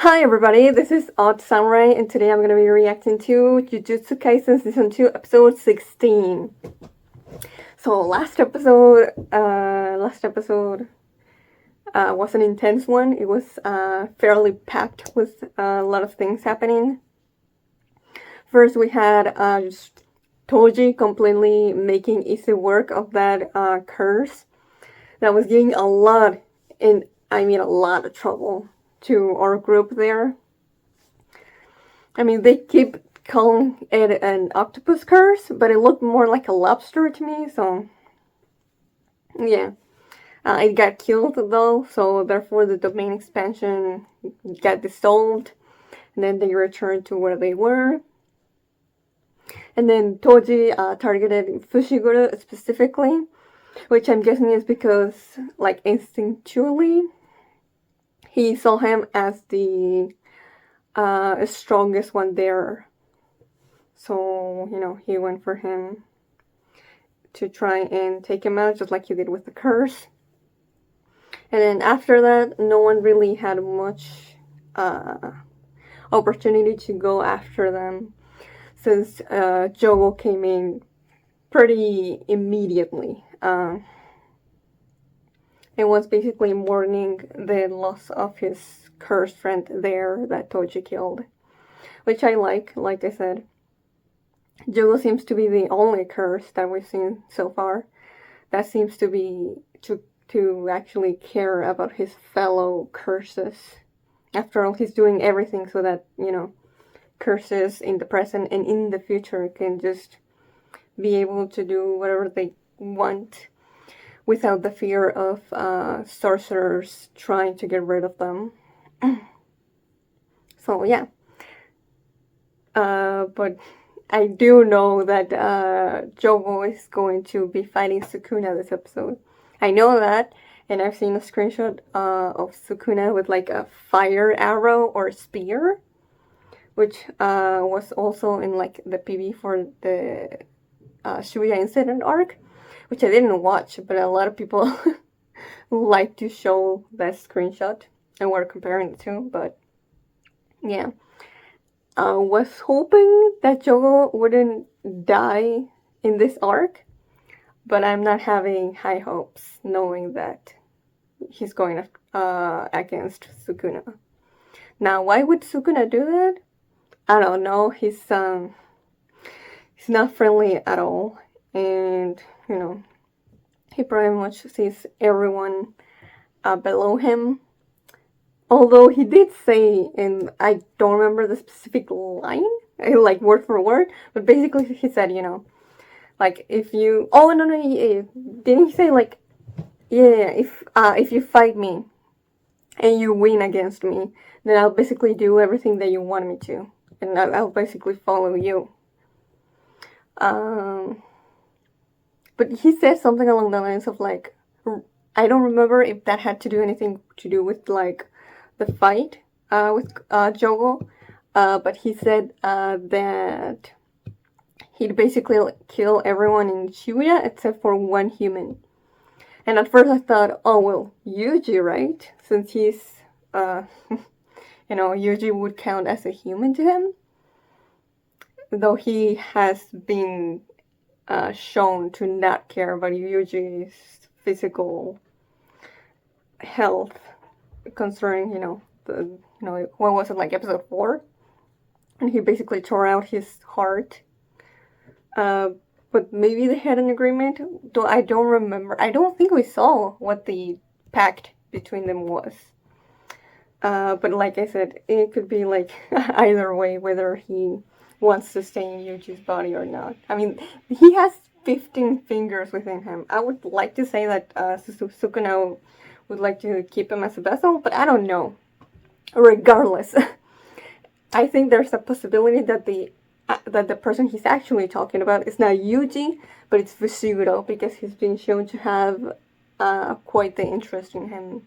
Hi everybody, this is Odd Samurai, and today I'm going to be reacting to Jujutsu Kaisen Season 2, Episode 16. So last episode was an intense one. It was fairly packed with a lot of things happening. First we had just Toji completely making easy work of that curse that was giving a lot of trouble to our group there. I mean, they keep calling it an octopus curse, but it looked more like a lobster to me, so yeah. It got killed though, so therefore the domain expansion got dissolved, and then they returned to where they were. And then Toji targeted Fushiguro specifically, which I'm guessing is because, like, instinctually, he saw him as the strongest one there. So, he went for him to try and take him out, just like he did with the curse. And then after that, no one really had much opportunity to go after them, since Jogo came in pretty immediately. It was basically mourning the loss of his cursed friend there that Toji killed, which I like I said. Jogo seems to be the only curse that we've seen so far that seems to be to actually care about his fellow curses. After all, he's doing everything so that, curses in the present and in the future can just be able to do whatever they want without the fear of sorcerers trying to get rid of them. So yeah. But I do know that Jogo is going to be fighting Sukuna this episode. I know that, and I've seen a screenshot of Sukuna with like a fire arrow or spear, which was also in like the PV for the Shibuya Incident arc, which I didn't watch, but a lot of people like to show that screenshot, and we're comparing the two, but yeah. I was hoping that Jogo wouldn't die in this arc, but I'm not having high hopes knowing that he's going against Sukuna. Now, why would Sukuna do that? I don't know. He's not friendly at all, and he pretty much sees everyone below him. Although he did say, and I don't remember the specific line, like word for word, but basically he said, like if you, oh no, didn't he say like, yeah, if you fight me and you win against me, then I'll basically do everything that you want me to, and I'll basically follow you. But he said something along the lines of like, I don't remember if that had to do anything to do with like the fight with Jogo, but he said that he'd basically kill everyone in Shibuya except for one human. And at first I thought, oh well, Yuji, right? Since he's, Yuji would count as a human to him, though he has been shown to not care about Yuji's physical health, concerning, what was it, like episode 4? And he basically tore out his heart. But maybe they had an agreement, though I don't remember. I don't think we saw what the pact between them was. But like I said, it could be like either way, whether he wants to stay in Yuji's body or not. I mean, he has 15 fingers within him. I would like to say that Sukuna would like to keep him as a vessel, but I don't know. Regardless, I think there's a possibility that the person he's actually talking about is not Yuji, but it's Fushiguro, because he's been shown to have quite the interest in him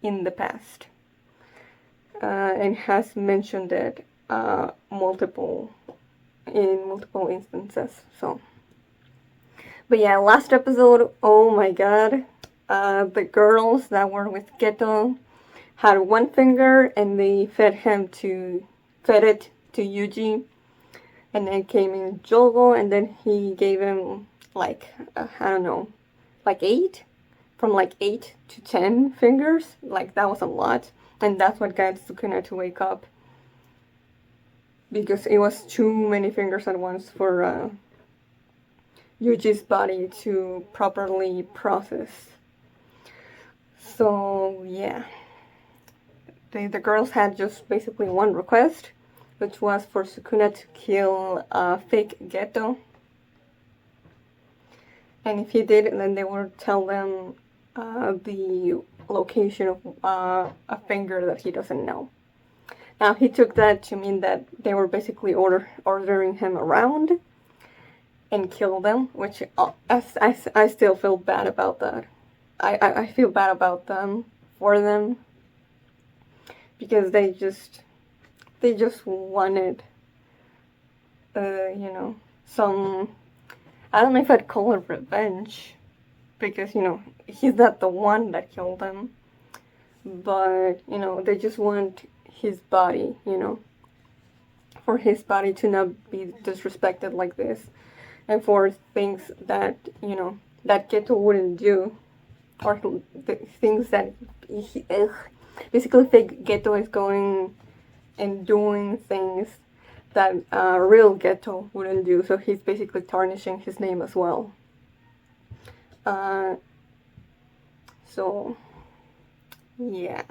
in the past, and has mentioned it multiple instances. So, but yeah, last episode, oh my god. The girls that were with Geto had one finger, and they fed it to Yuji, and then came in Jogo, and then he gave him like I don't know, like 8, from like 8 to 10 fingers. Like that was a lot, and that's what got Sukuna to wake up, because it was too many fingers at once for Yuji's body to properly process. So yeah, the girls had just basically one request, which was for Sukuna to kill fake Geto. And if he did, then they would tell them the location of a finger that he doesn't know. Now, he took that to mean that they were basically ordering him around and kill them, which I still feel bad about that. I feel bad about them, for them, because they just wanted, some, I don't know if I'd call it revenge, because, he's not the one that killed them, but, they just want his body, for his body to not be disrespected like this, and for things that, that Geto wouldn't do, or the things that basically Geto is going and doing things that real Geto wouldn't do, so he's basically tarnishing his name as well. So yeah,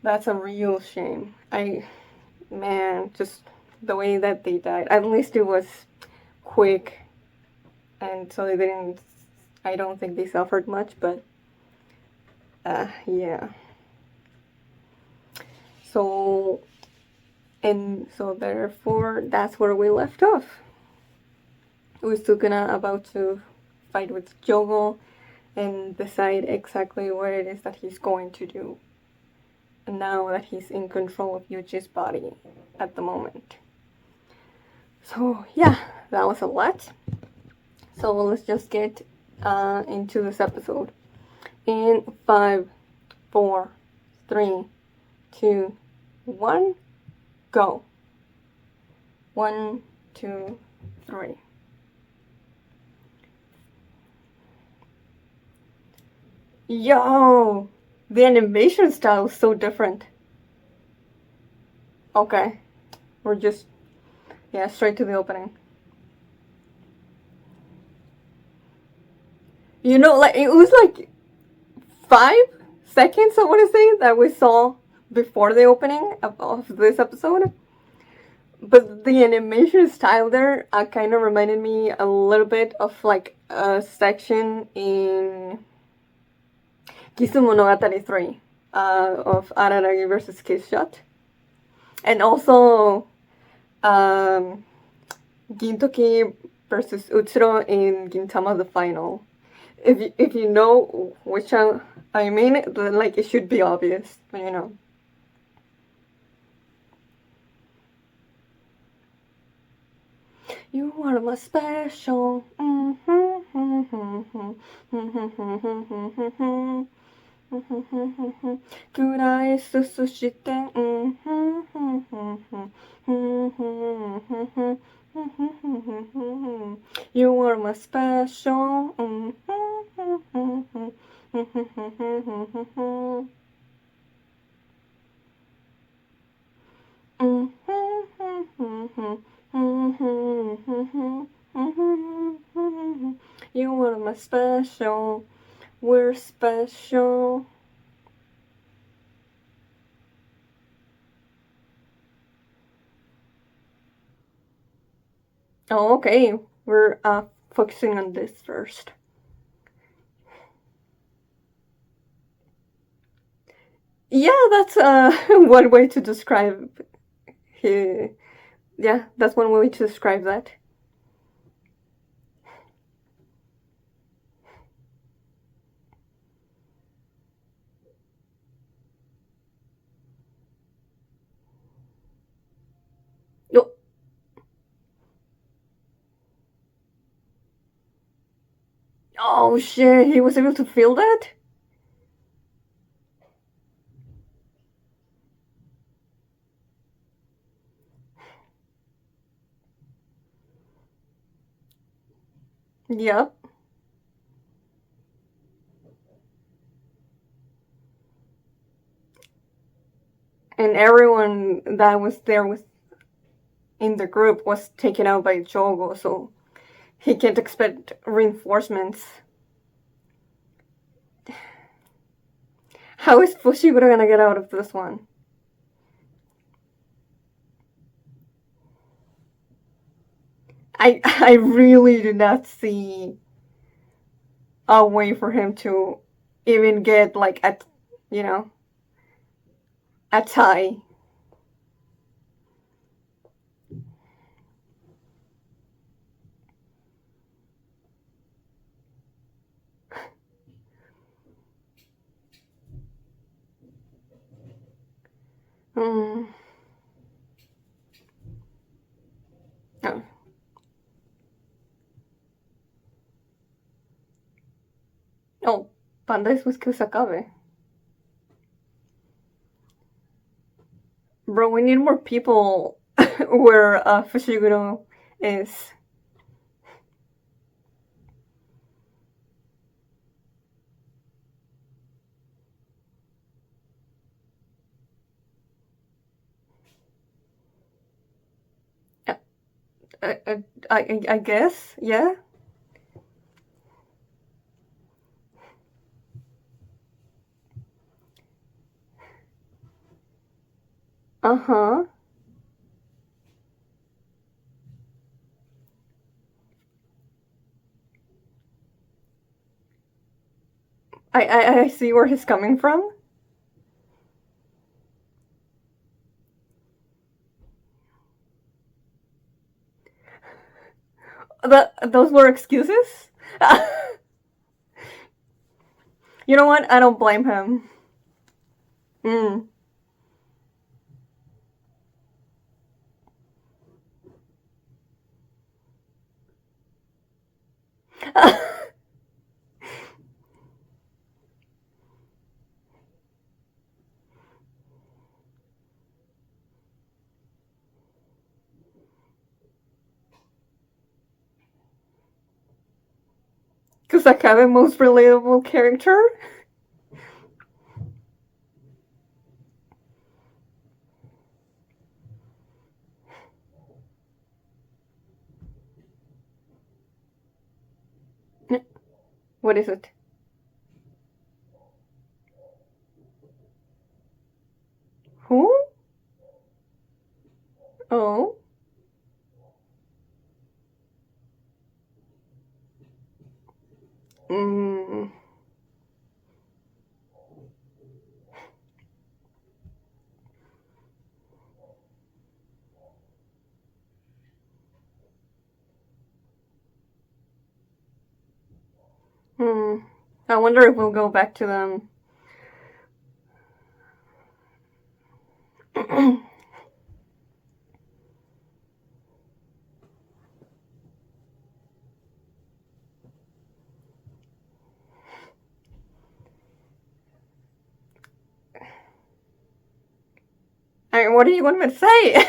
that's a real shame. Just the way that they died. At least it was quick, and so they didn't, I don't think they suffered much, but yeah. So therefore, that's where we left off. With Sukuna about to fight with Jogo and decide exactly what it is that he's going to do, now that he's in control of Yuji's body at the moment. So yeah, that was a lot. So let's just get into this episode. In 5, 4, 3, 2, 1, go. 1, 2, 3. Yo! The animation style is so different. Okay. We're just, straight to the opening. Like, it was like 5 seconds, I want to say, that we saw before the opening of this episode. But the animation style there kind of reminded me a little bit of like a section in Kisumonogatari 3 of Araragi versus Kiss Shot. And also Gintoki versus Utsuro in Gintama the Final. If you know which I mean, then like it should be obvious, but You are my special. Kurai susushite. You are my special. You are my special. We're special. Oh, okay. We're focusing on this first. Yeah, that's one way to describe. Yeah, that's one way to describe that. No. Oh shit, he was able to feel that? Yep. And everyone that was there with in the group was taken out by Jogo, so he can't expect reinforcements. How is Fushiguro gonna get out of this one? I really do not see a way for him to even get like you know a tie. Mm. Oh. Oh, Panda was Kusakabe. Bro, we need more people where Fushiguro is. I, I guess, yeah. Uh huh. I see where he's coming from. Those were excuses? You know what? I don't blame him. Mm. Kusakabe, most relatable character? What is it? Who? Oh. Mm. Hmm. I wonder if we'll go back to them. I mean, what do you want me to say?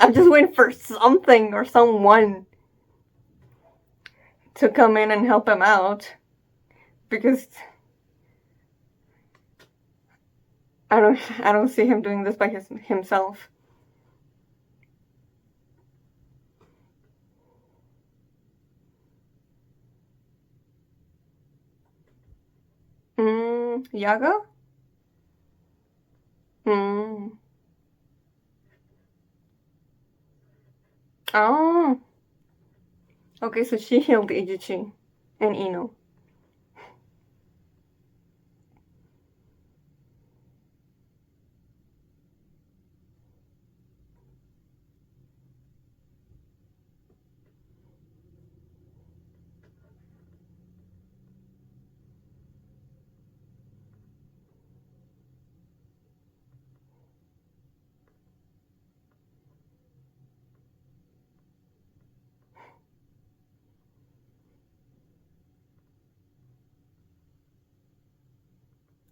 I'm just waiting for something or someone to come in and help him out. Because I don't see him doing this by himself. Yaga? Mm. Oh. Okay, so she healed Ijichi and Ino.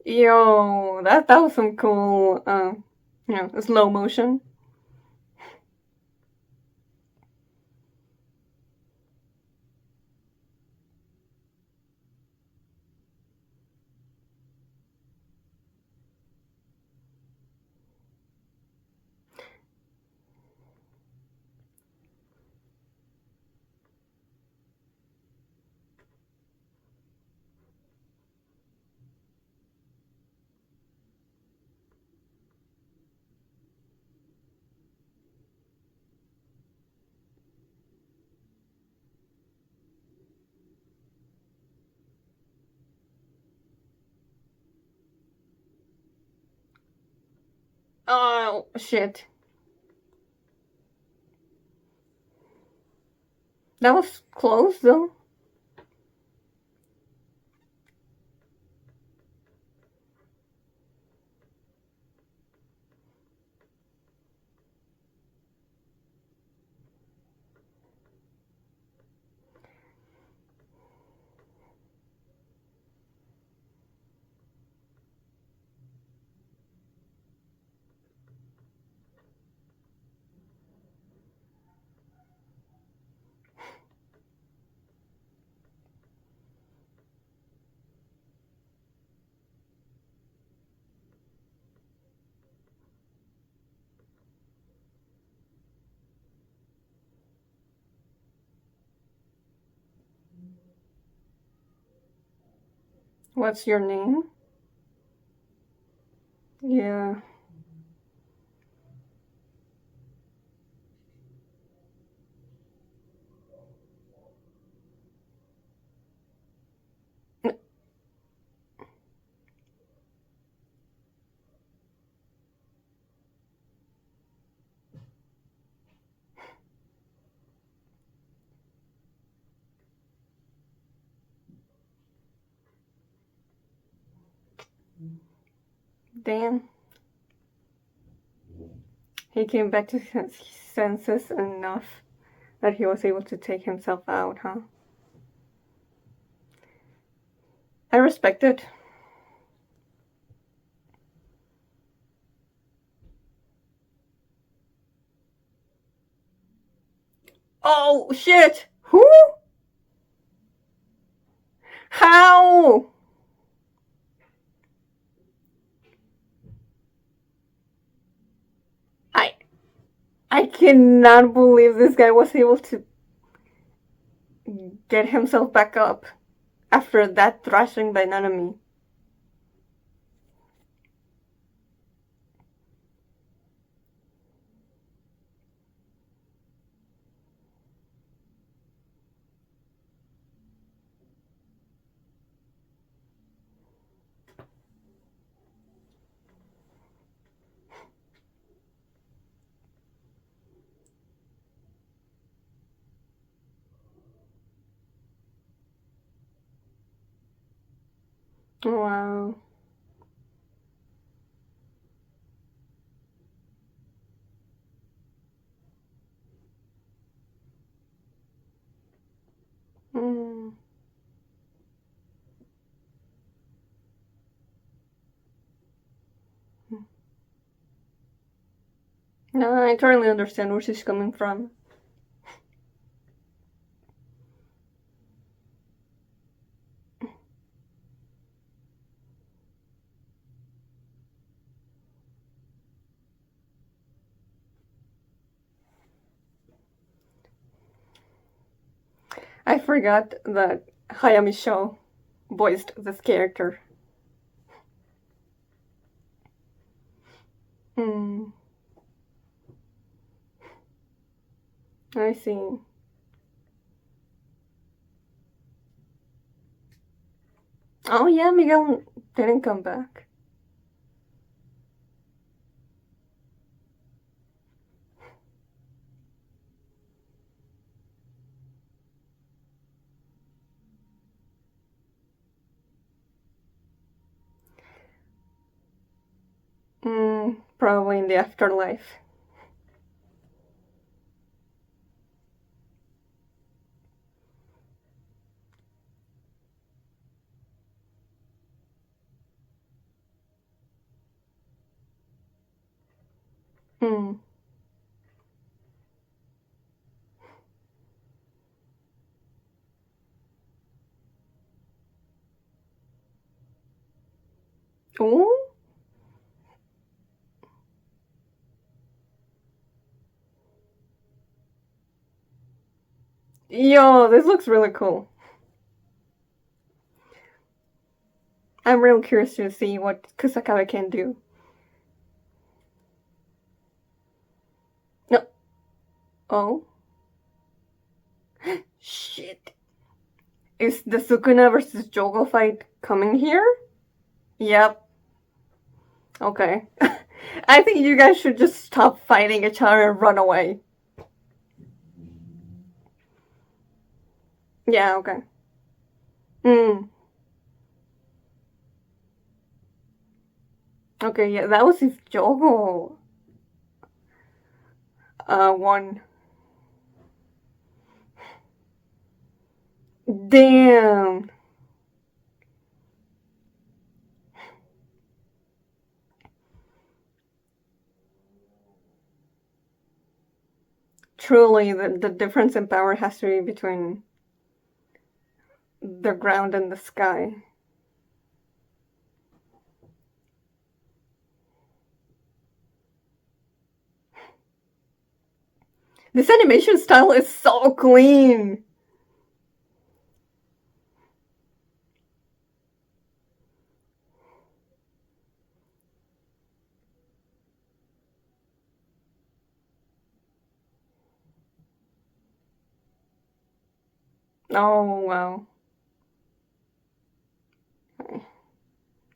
Yo, that was some cool, slow motion. Oh, shit. That was close, though. What's your name? Yeah. Damn. He came back to his senses enough that he was able to take himself out, huh? I respect it. Oh, shit! Who? How? I I cannot believe this guy was able to get himself back up after that thrashing by Nanami. Wow. Mm. No, I totally understand where she's coming from. I forgot that Hayami Sho voiced this character. Hmm. I see. Oh yeah, Miguel didn't come back. Probably in the afterlife. Hmm. Oh? Yo, this looks really cool. I'm real curious to see what Kusakabe can do. No. Oh? Shit. Is the Sukuna versus Jogo fight coming here? Yep. Okay. I think you guys should just stop fighting each other and run away. Yeah, okay. Mm. Okay, yeah, that was if Jogo won. Damn. Truly, the difference in power has to be between the ground and the sky. This animation style is so clean. Oh, wow.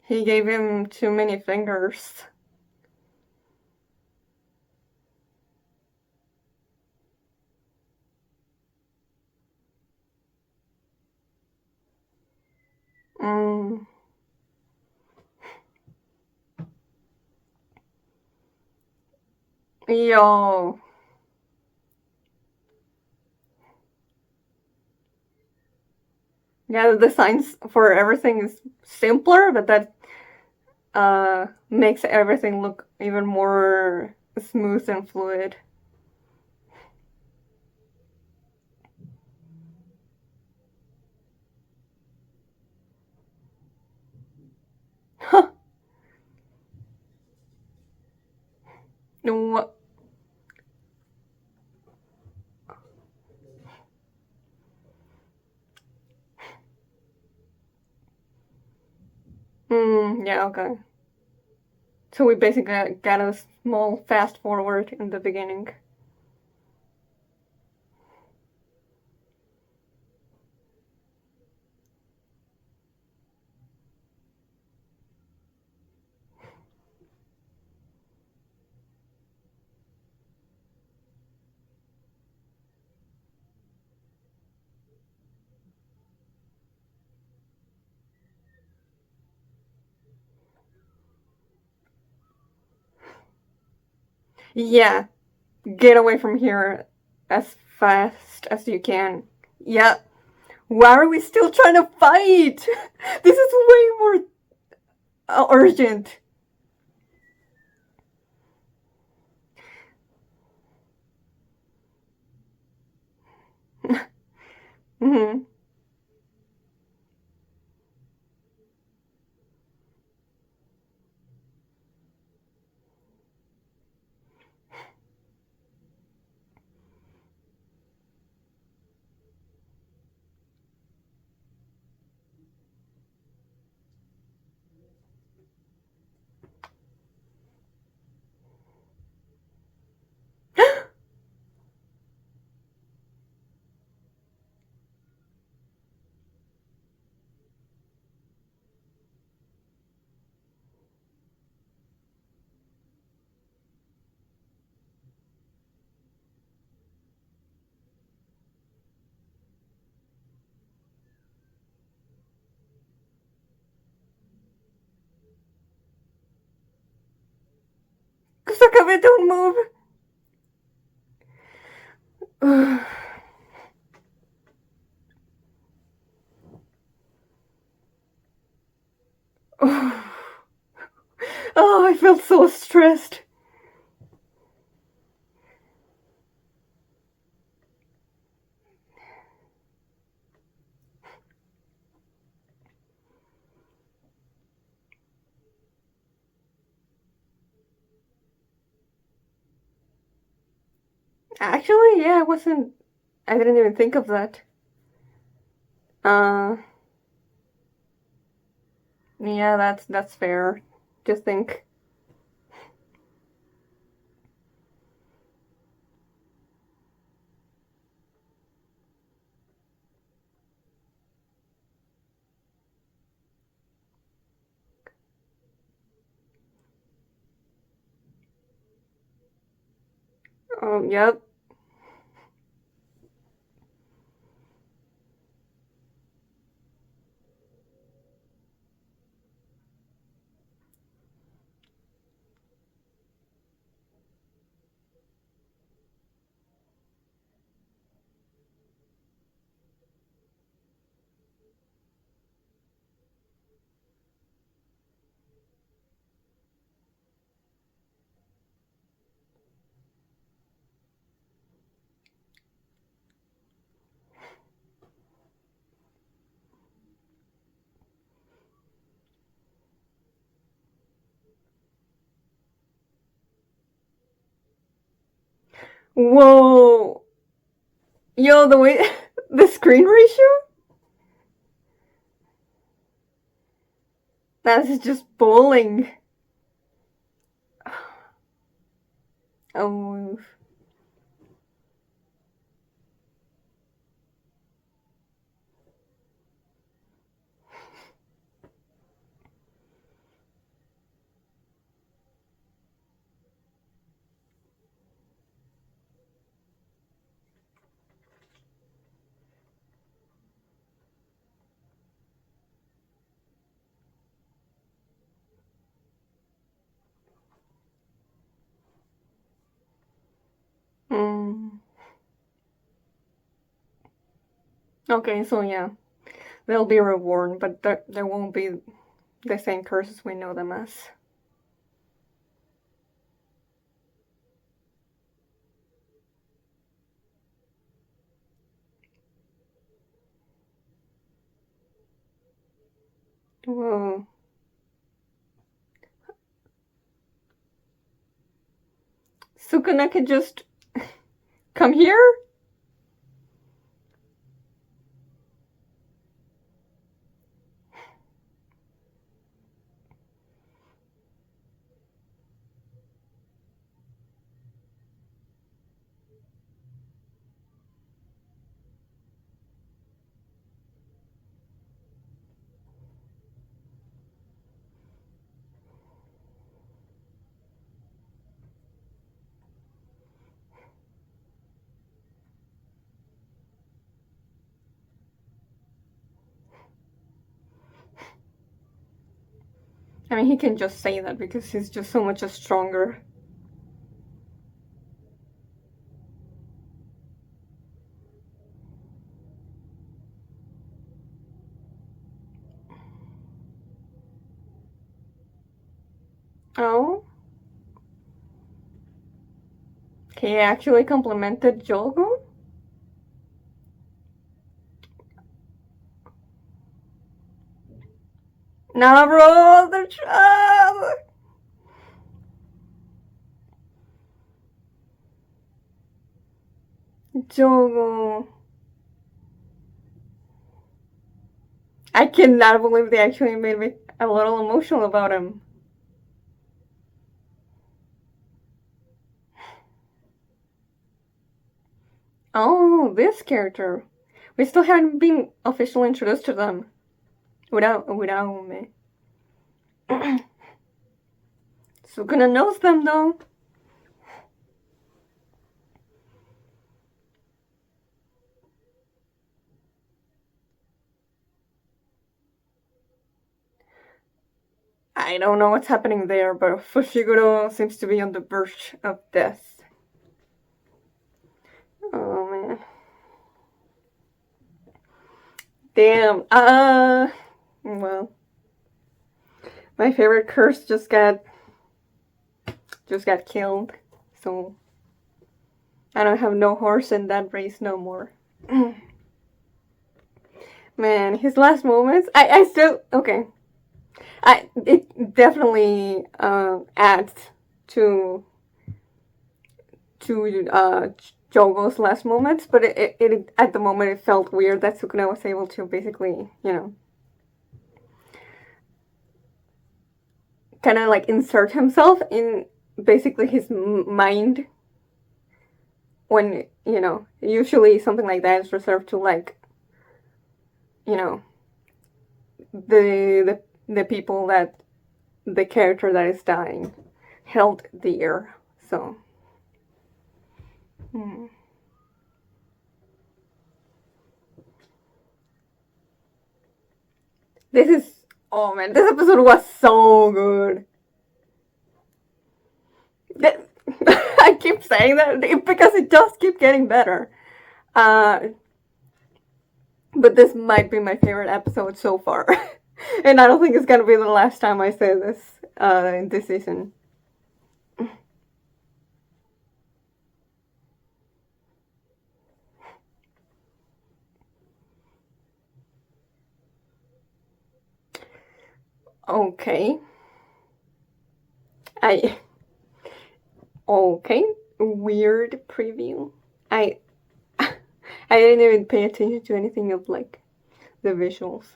He gave him too many fingers. Mm. Yo. Yeah, the designs for everything is simpler, but that makes everything look even more smooth and fluid. What? Yeah, okay. So we basically got a small fast forward in the beginning. Yeah, get away from here as fast as you can. Yeah. Why are we still trying to fight? This is way more urgent. Hmm. Kusakabe, don't move. Oh, I felt so stressed. Actually, yeah, I wasn't. I didn't even think of that. Uh, yeah, that's fair. Just think. Yep. Whoa. Yo, the way the screen ratio? That's just bowling. Oh. Mm. Okay, so yeah, they'll be reborn, but there won't be the same curses we know them as. Whoa. Sukuna could just come here? I mean, he can just say that because he's just so much stronger. Oh? He actually complimented Jogo? Nah, bro, they're Jogo. I cannot believe they actually made me a little emotional about him. Oh, this character. We still haven't been officially introduced to them. Without me. Sukuna knows them though. I don't know what's happening there, but Fushiguro seems to be on the verge of death. Oh man. Damn. Well. My favorite curse just got killed. So I don't have no horse in that race no more. Man, his last moments. I still okay. It definitely adds to Jogo's last moments, but it at the moment it felt weird that Sukuna was able to basically, kind of like insert himself in basically his mind when, usually something like that is reserved to like, you know, the people that the character that is dying held dear. So Hmm. This is, oh man, this episode was so good. That, I keep saying that because it does keep getting better. Uh, but this might be my favorite episode so far. And I don't think it's gonna be the last time I say this in this season. Okay. I okay. Weird preview. I I didn't even pay attention to anything of like the visuals,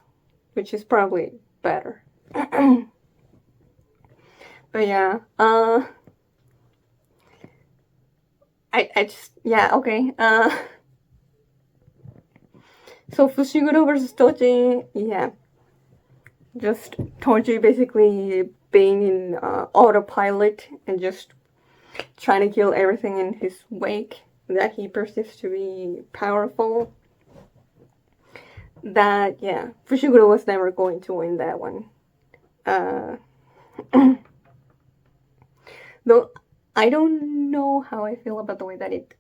which is probably better. But yeah, I just yeah okay. So Fushiguro versus Toji, yeah, just Toji basically being in autopilot and just trying to kill everything in his wake that he perceives to be powerful. That yeah, Fushiguro was never going to win that one. Uh, though I don't know how I feel about the way that it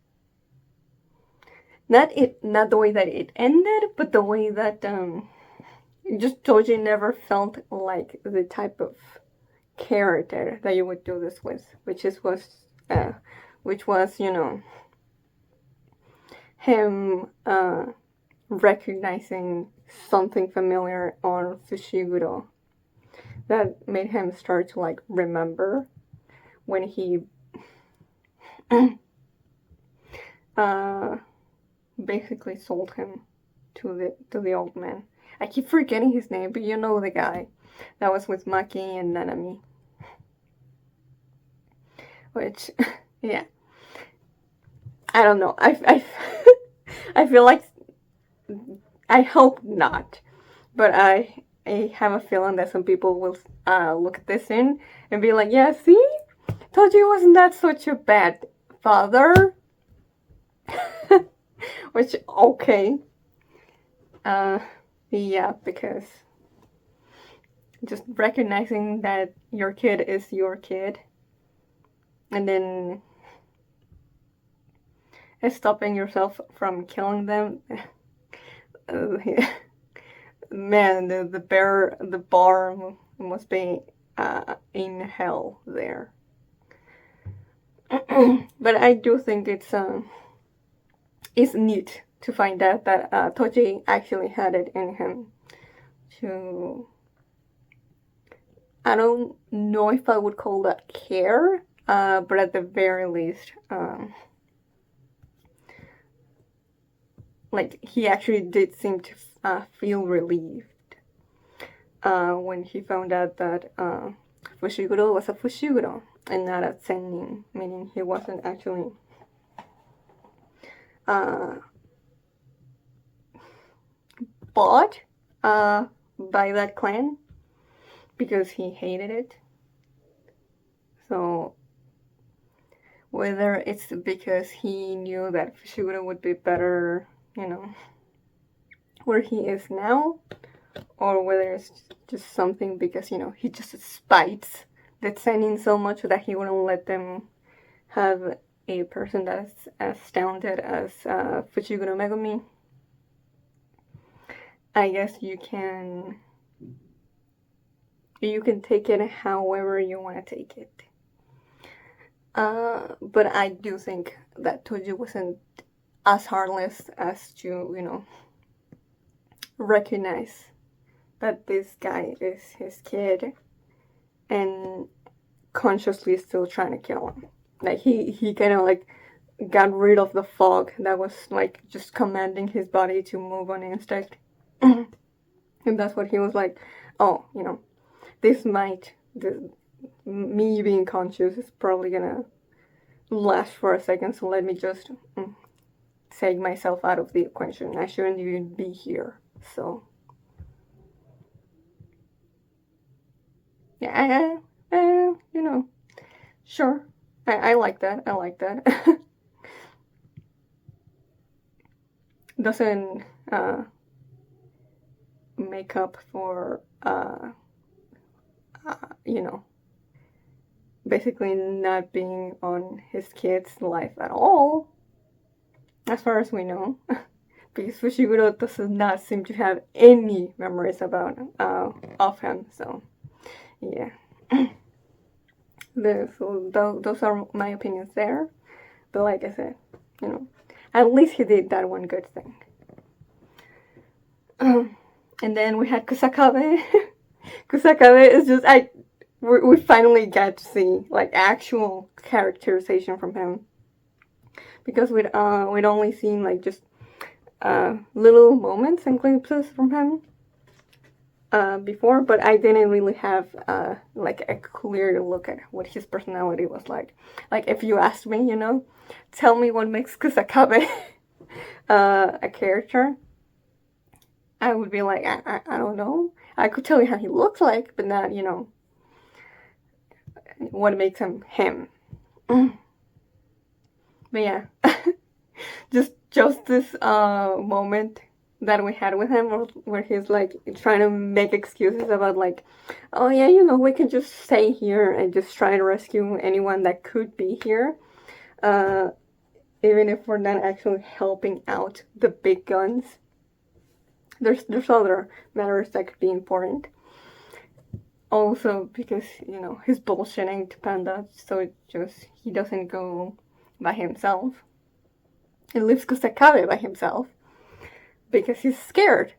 not the way that it ended, but the way that just Toji never felt like the type of character that you would do this with, which was him recognizing something familiar on Fushiguro that made him start to like remember when he basically sold him to the old man. I keep forgetting his name, but you know the guy that was with Maki and Nanami. Which, yeah, I don't know. I feel like I hope not, but I have a feeling that some people will look at this and be like, yeah, see, told you wasn't that such a bad father. Which okay, yeah, because just recognizing that your kid is your kid, and then stopping yourself from killing them. Man, the bar must be in hell there. But I do think it's neat to find out that Toji actually had it in him to. I don't know if I would call that care, but at the very least, like he actually did seem to feel relieved when he found out that Fushiguro was a Fushiguro and not a Sennin, meaning he wasn't actually bought by that clan because he hated it. So whether it's because he knew that Fushiguro would be better, where he is now, or whether it's just something because, he just spites that Sennin so much that he wouldn't let them have a person that's as talented as Fushiguro Megumi. I guess you can take it however you want to take it. But I do think that Toji wasn't as heartless as to, recognize that this guy is his kid and consciously still trying to kill him. Like he kind of like got rid of the fog that was like just commanding his body to move on instinct. And that's what he was like, oh, this me being conscious is probably gonna last for a second, so let me just take myself out of the equation. I shouldn't even be here. So yeah, sure. I like that. I like that. doesn't make up for you know, basically not being on his kid's life at all, as far as we know. Because Fushiguro does not seem to have any memories about of him. So yeah, those are my opinions there. But like I said, you know, at least he did that one good thing. And then we had Kusakabe. Kusakabe is just we finally get to see like actual characterization from him, because we'd only seen like just little moments and glimpses from him before, but I didn't really have like a clear look at what his personality was like. Like if you asked me, you know, tell me what makes Kusakabe a character, I would be like, I don't know. I could tell you how he looks like, but not, you know, what makes him him. But yeah, just this moment that we had with him, where he's like trying to make excuses about like, oh yeah, you know, we can just stay here and just try to rescue anyone that could be here, even if we're not actually helping out the big guns. There's other matters that could be important. Also, because, you know, he's bullshitting to Panda, so he doesn't go by himself. He leaves Kusakabe by himself because he's scared,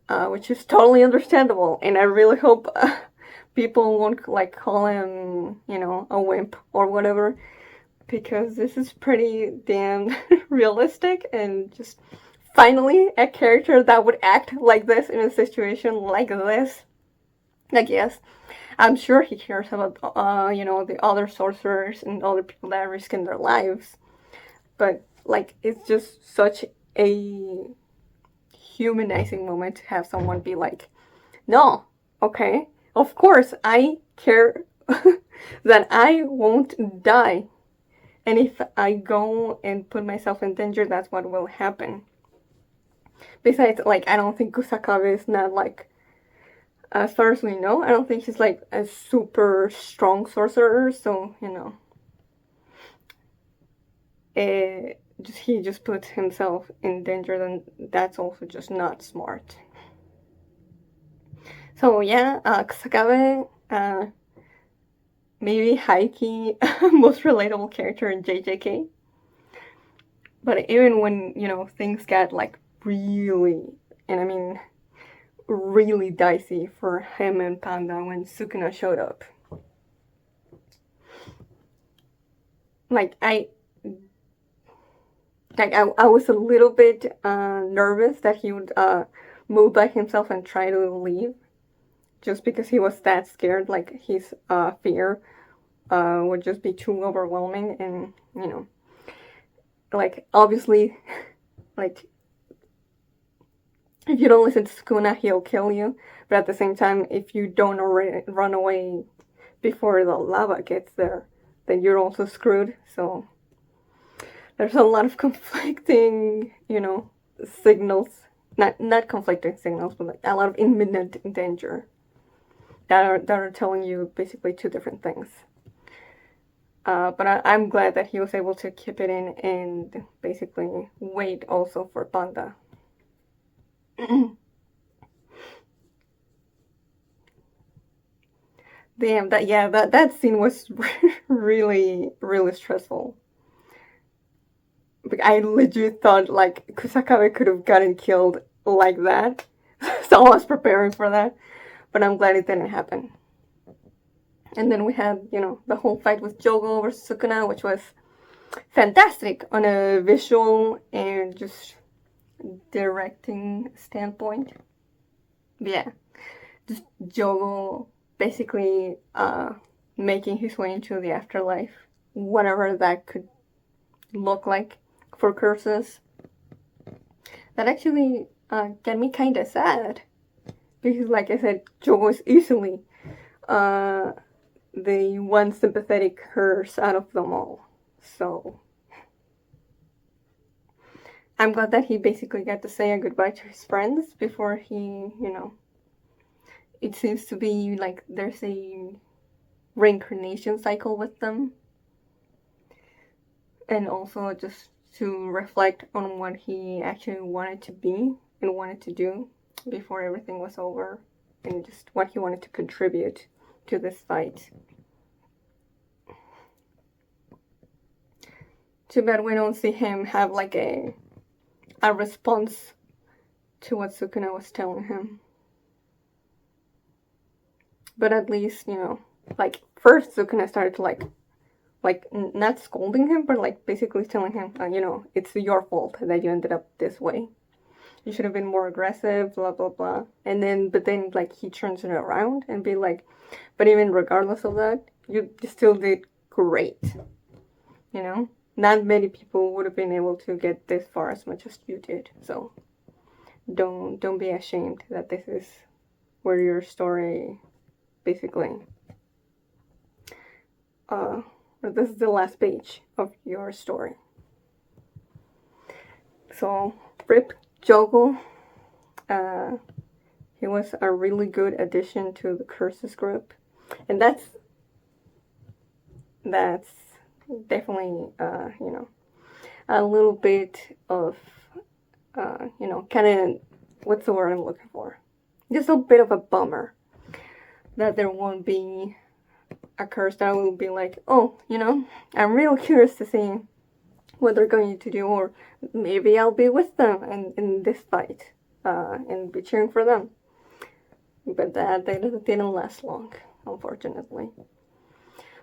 which is totally understandable. And I really hope people won't like call him, you know, a wimp or whatever, because this is pretty damn realistic, and just finally a character that would act like this in a situation like this. Like, yes, I'm sure he cares about, you know, the other sorcerers and other people that are risking their lives. But, like, it's just such a humanizing moment to have someone be like, no, okay, of course, I care that I won't die. And if I go and put myself in danger, that's what will happen. Besides, like, I don't think Kusakabe is not, like, as far as we know, I don't think he's, like, a super strong sorcerer, so, you know, he just puts himself in danger, then that's also just not smart. So, yeah, Kusakabe, maybe high-key most relatable character in JJK. But even when, you know, things get, like, really, and I mean really dicey for him and Panda when Sukuna showed up. Like, I was a little bit nervous that he would move by himself and try to leave, just because he was that scared. Like, his fear would just be too overwhelming, and, you know, like, obviously, like, if you don't listen to Sukuna, he'll kill you. But at the same time, if you don't run away before the lava gets there, then you're also screwed. So there's a lot of conflicting, you know, signals. Not conflicting signals, but like a lot of imminent danger that are telling you basically two different things. But I'm glad that he was able to keep it in and basically wait also for Panda. Damn, that scene was really, really stressful. I legit thought, like, Kusakabe could have gotten killed like that. So I was preparing for that. But I'm glad it didn't happen. And then we had, you know, the whole fight with Jogo versus Sukuna, which was fantastic on a visual and just directing standpoint. But yeah, just Jogo basically making his way into the afterlife, whatever that could look like for curses. That actually got me kind of sad, because like I said, Jogo is easily the one sympathetic curse out of them all. So I'm glad that he basically got to say a goodbye to his friends before he, it seems to be like there's a reincarnation cycle with them. And also just to reflect on what he actually wanted to be and wanted to do before everything was over, and just what he wanted to contribute to this fight. Too bad we don't see him have like a response to what Sukuna was telling him. But at least, like first Sukuna started to like not scolding him, but like basically telling him, it's your fault that you ended up this way. You should have been more aggressive, blah blah blah. But then like he turns it around and be like, but even regardless of that, you still did great. Not many people would have been able to get this far as much as you did. So don't be ashamed that this is where your story basically this is the last page of your story. So Rip Jogo, he was a really good addition to the Curses group, and that's definitely a little bit of kind of, what's the word I'm looking for? Just a bit of a bummer that there won't be a curse that will be like, oh, I'm real curious to see what they're going to do, or maybe I'll be with them in this fight and be cheering for them. But that didn't last long, unfortunately.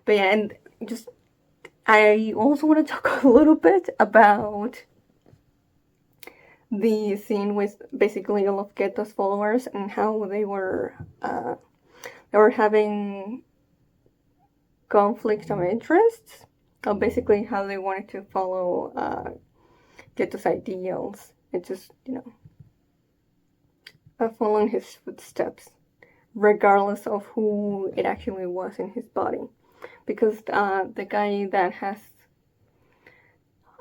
But yeah, and just I also want to talk a little bit about the scene with basically all of Geto's followers and how they were having conflict of interests. Basically how they wanted to follow Geto's ideals. It's just, following his footsteps, regardless of who it actually was in his body. Because the guy that has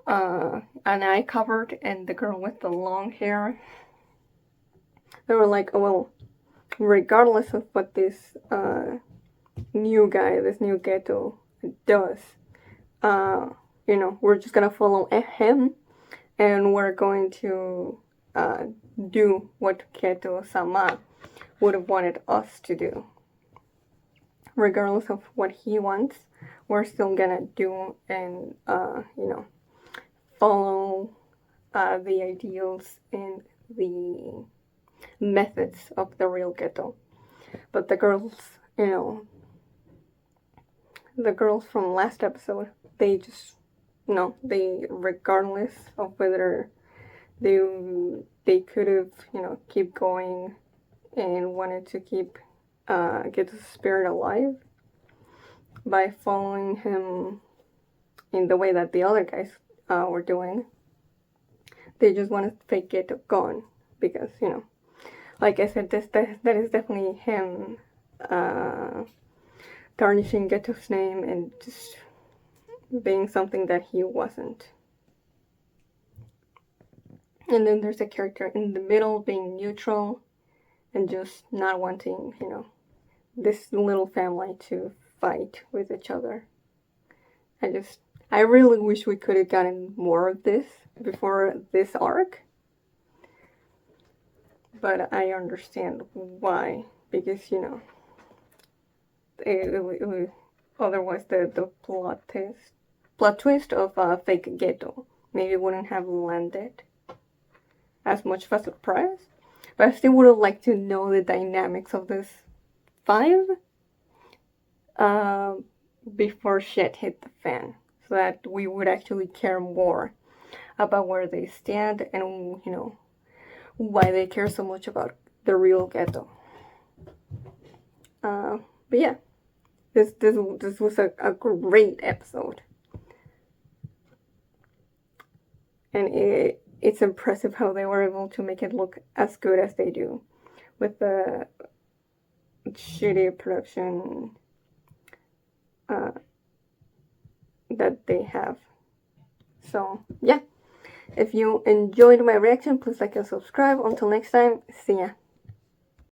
an eye covered and the girl with the long hair, they were like, oh, well, regardless of what this new Geto does, we're just gonna follow him, and we're going to do what Geto-sama would have wanted us to do. Regardless of what he wants, we're still gonna do and, follow the ideals and the methods of the real Geto. But the girls, the girls from last episode, they just, they, regardless of whether they could have, keep going and wanted to keep Geto's spirit alive by following him in the way that the other guys were doing. They just wanted to fake Geto gone because, like I said, that is definitely him tarnishing Geto's name and just being something that he wasn't. And then there's a character in the middle being neutral and just not wanting, this little family to fight with each other. I really wish we could have gotten more of this before this arc. But I understand why. Because, otherwise the plot twist of fake Geto maybe wouldn't have landed as much of a surprise. But I still would have liked to know the dynamics of this 5 before shit hit the fan, so that we would actually care more about where they stand and, why they care so much about the real Geto. But yeah, this was a great episode. And it's impressive how they were able to make it look as good as they do with the shitty production that they have. So yeah, If you enjoyed my reaction, please like and subscribe. Until next time, see ya.